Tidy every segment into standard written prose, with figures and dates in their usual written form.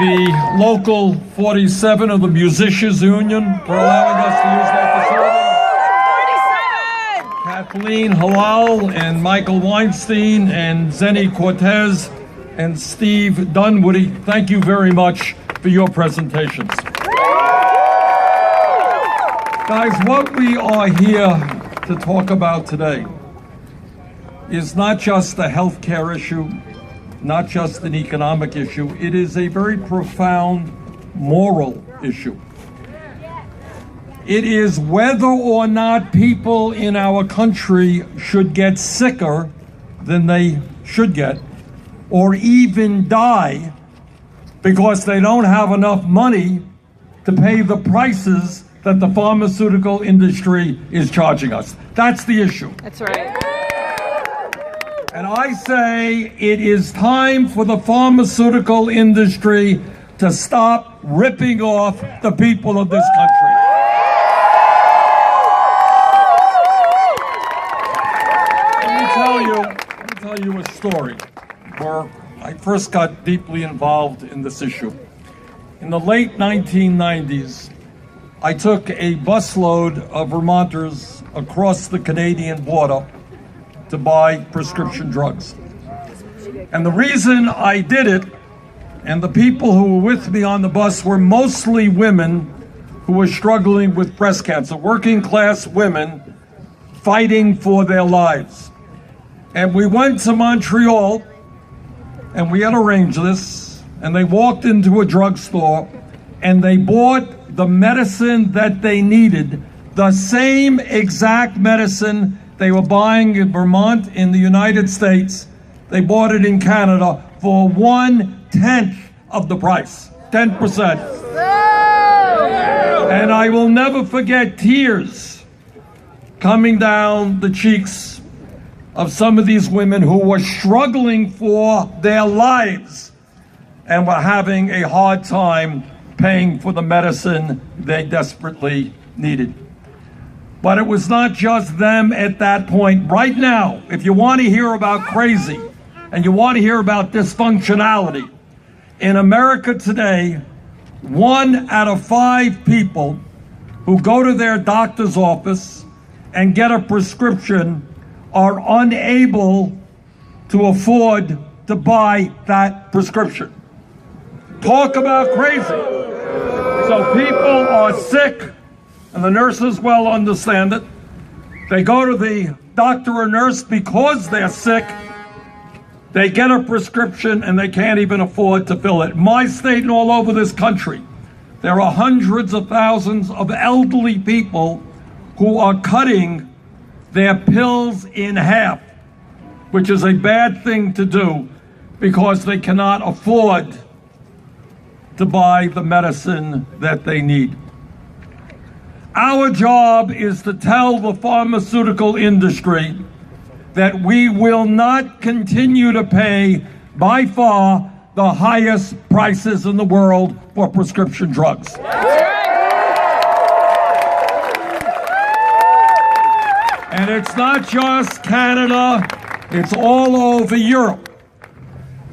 the Local 47 of the Musicians Union for allowing us to use that facility. 47! Kathleen Halal and Michael Weinstein and Zenny Cortez and Steve Dunwoody, thank you very much for your presentations. Guys, what we are here to talk about today is not just a healthcare issue, not just an economic issue. It is a very profound moral issue. It is whether or not people in our country should get sicker than they should get, or even die because they don't have enough money to pay the prices that the pharmaceutical industry is charging us. That's the issue. That's right. And I say it is time for the pharmaceutical industry to stop ripping off the people of this country. Let me tell you a story where I first got deeply involved in this issue. In the late 1990s, I took a busload of Vermonters across the Canadian border to buy prescription drugs. And the reason I did it, and the people who were with me on the bus were mostly women who were struggling with breast cancer, working class women fighting for their lives. And we went to Montreal, and we had arranged this, and they walked into a drugstore, and they bought the medicine that they needed, the same exact medicine they were buying in Vermont in the United States. They bought it in Canada for 1/10 of the price, 10%. And I will never forget tears coming down the cheeks of some of these women who were struggling for their lives and were having a hard time paying for the medicine they desperately needed. But it was not just them at that point. Right now, if you want to hear about crazy and you want to hear about dysfunctionality, in America today, 1 out of 5 people who go to their doctor's office and get a prescription are unable to afford to buy that prescription. Talk about crazy. So people are sick, and the nurses well understand it. They go to the doctor or nurse because they're sick. They get a prescription and they can't even afford to fill it. In my state and all over this country, there are hundreds of thousands of elderly people who are cutting their pills in half, which is a bad thing to do because they cannot afford to buy the medicine that they need. Our job is to tell the pharmaceutical industry that we will not continue to pay, by far, the highest prices in the world for prescription drugs. And it's not just Canada, it's all over Europe.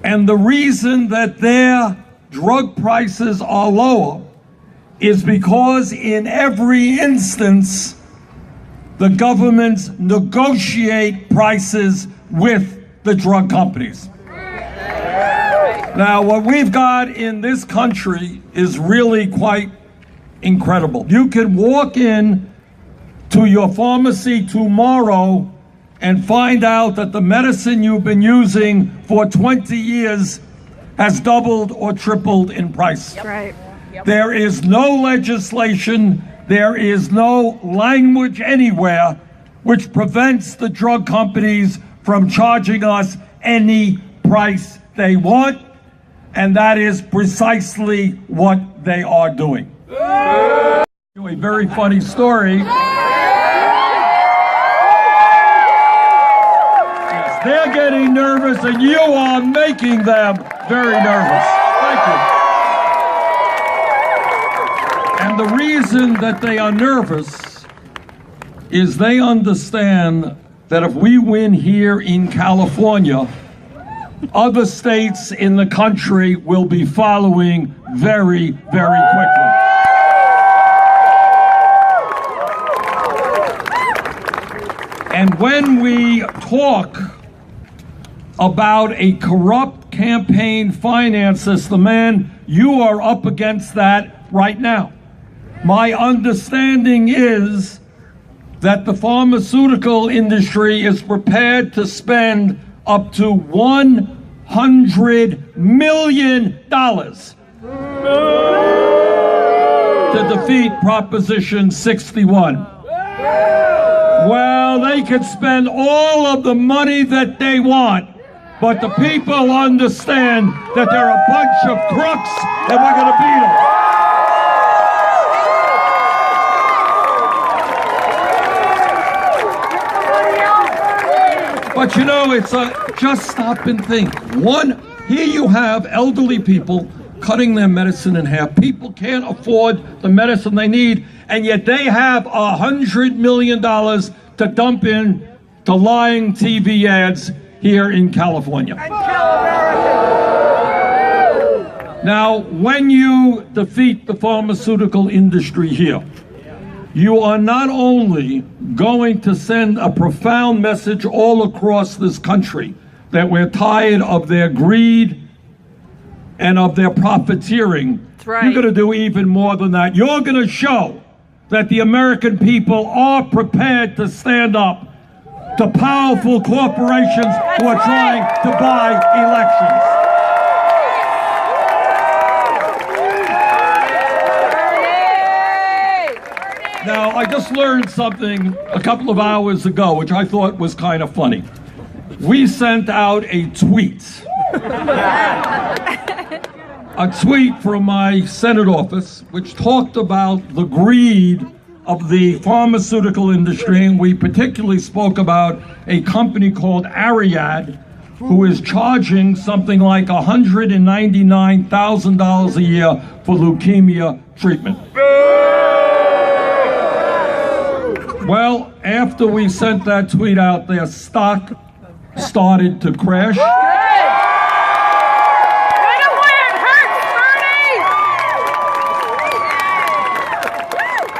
And the reason that their drug prices are lower is because in every instance, the governments negotiate prices with the drug companies. Now, what we've got in this country is really quite incredible. You can walk in to your pharmacy tomorrow and find out that the medicine you've been using for 20 years has doubled or tripled in price. Right. Yep. There is no legislation, there is no language anywhere which prevents the drug companies from charging us any price they want, and that is precisely what they are doing. A very funny story. Yes, they're getting nervous and you are making them very nervous. Thank you. And the reason that they are nervous is they understand that if we win here in California, other states in the country will be following very, very quickly. And when we talk about a corrupt campaign finance system, man, you are up against that right now. My understanding is that the pharmaceutical industry is prepared to spend up to $100 million to defeat Proposition 61. Well, they can spend all of the money that they want, but the people understand that they're a bunch of crooks and we're going to beat them. But you know, it's just stop and think. Here you have elderly people cutting their medicine in half. People can't afford the medicine they need, and yet they have $100 million to dump in to lying TV ads here in California. Now, when you defeat the pharmaceutical industry here, you are not only going to send a profound message all across this country that we're tired of their greed and of their profiteering. That's right. You're going to do even more than that. You're going to show that the American people are prepared to stand up to powerful corporations who are trying to buy elections. Now, I just learned something a couple of hours ago, which I thought was kind of funny. We sent out a tweet. A tweet from my Senate office, which talked about the greed of the pharmaceutical industry, and we particularly spoke about a company called Ariad, who is charging something like $199,000 a year for leukemia treatment. Well, after we sent that tweet out, their stock started to crash.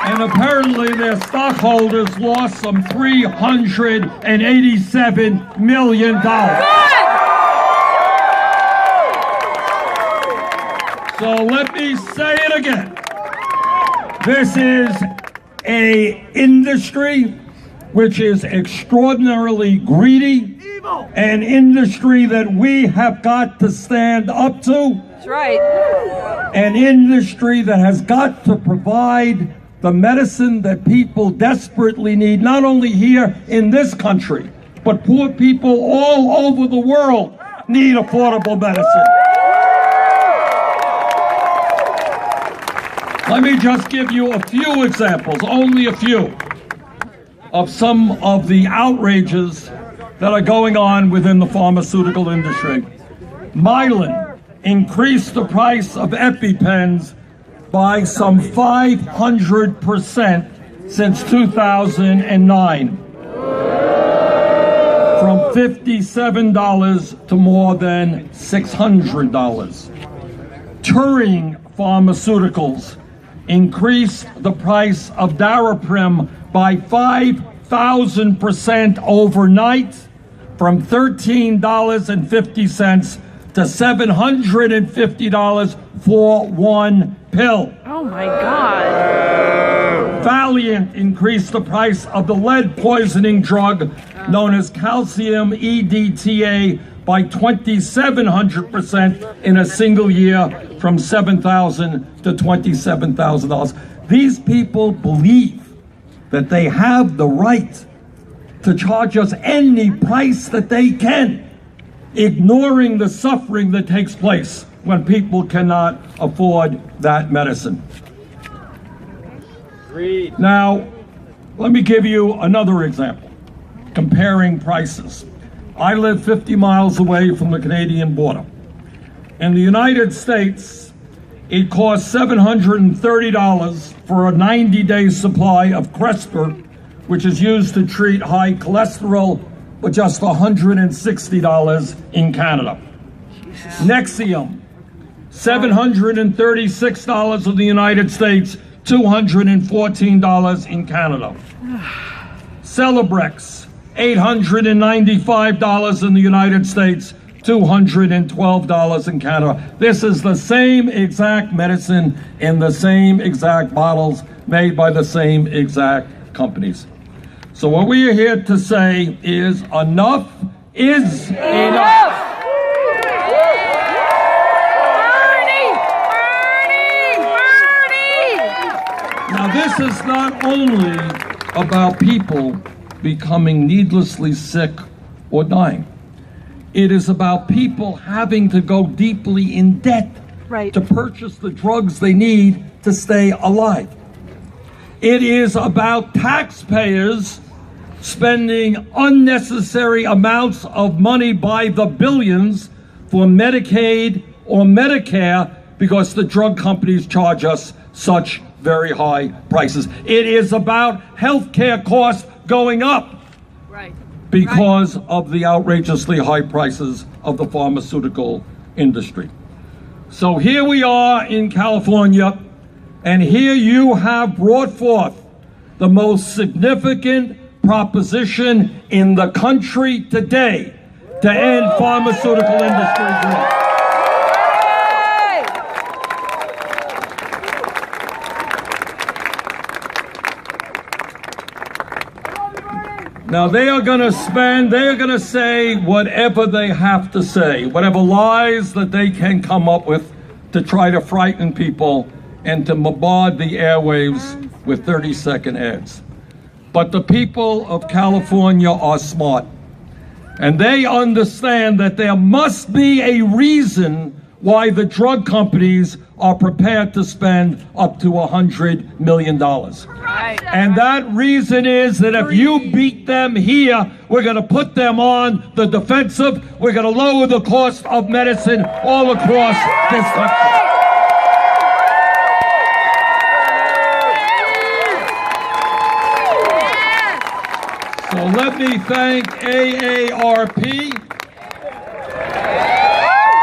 And apparently their stockholders lost some $387 million. So let me say it again. This is an industry which is extraordinarily greedy, an industry that we have got to stand up to. That's right. An industry that has got to provide the medicine that people desperately need, not only here in this country, but poor people all over the world need affordable medicine. Let me just give you a few examples, only a few, of some of the outrages that are going on within the pharmaceutical industry. Mylan increased the price of EpiPens by some 500% since 2009, from $57 to more than $600. Turing Pharmaceuticals increased the price of Daraprim by 5,000% overnight, from $13.50 to $750 for one pill. Oh my God. Valiant increased the price of the lead poisoning drug known as calcium EDTA by 2,700% in a single year, from $7,000 to $27,000. These people believe that they have the right to charge us any price that they can, ignoring the suffering that takes place when people cannot afford that medicine. Now, let me give you another example, comparing prices. I live 50 miles away from the Canadian border. In the United States, it costs $730 for a 90-day supply of Crestor, which is used to treat high cholesterol, but just $160 in Canada. Nexium, $736 in the United States, $214 in Canada. Celebrex, $895 in the United States, $212 in Canada. This is the same exact medicine in the same exact bottles made by the same exact companies. So what we are here to say is enough is enough. Now, this is not only about people becoming needlessly sick or dying. It is about people having to go deeply in debt to purchase the drugs they need to stay alive. It is about taxpayers spending unnecessary amounts of money by the billions for Medicaid or Medicare because the drug companies charge us such very high prices. It is about healthcare costs going up because of the outrageously high prices of the pharmaceutical industry. So here we are in California, and here you have brought forth the most significant proposition in the country today to end pharmaceutical industry greed. Now they are going to say whatever they have to say, whatever lies that they can come up with to try to frighten people and to bombard the airwaves with 30-second ads. But the people of California are smart, and they understand that there must be a reason why the drug companies are prepared to spend up to $100 million. And that reason is that if you beat them here, we're going to put them on the defensive. We're going to lower the cost of medicine all across this country. So let me thank AARP,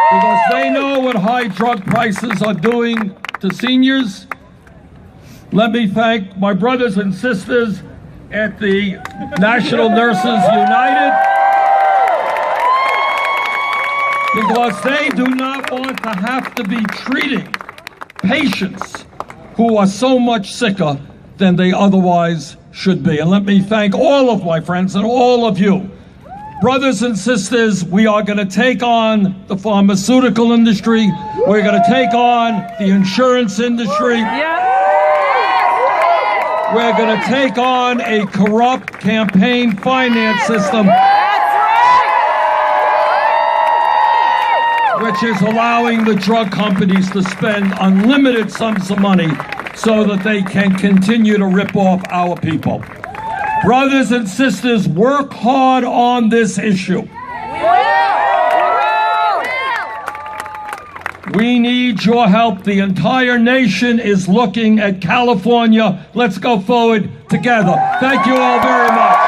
because they know what high drug prices are doing to seniors. Let me thank my brothers and sisters at the National Nurses United, because they do not want to have to be treating patients who are so much sicker than they otherwise should be. And let me thank all of my friends and all of you. Brothers and sisters, we are going to take on the pharmaceutical industry. We're going to take on the insurance industry. We're going to take on a corrupt campaign finance system, which is allowing the drug companies to spend unlimited sums of money so that they can continue to rip off our people. Brothers and sisters, work hard on this issue. We need your help. The entire nation is looking at California. Let's go forward together. Thank you all very much.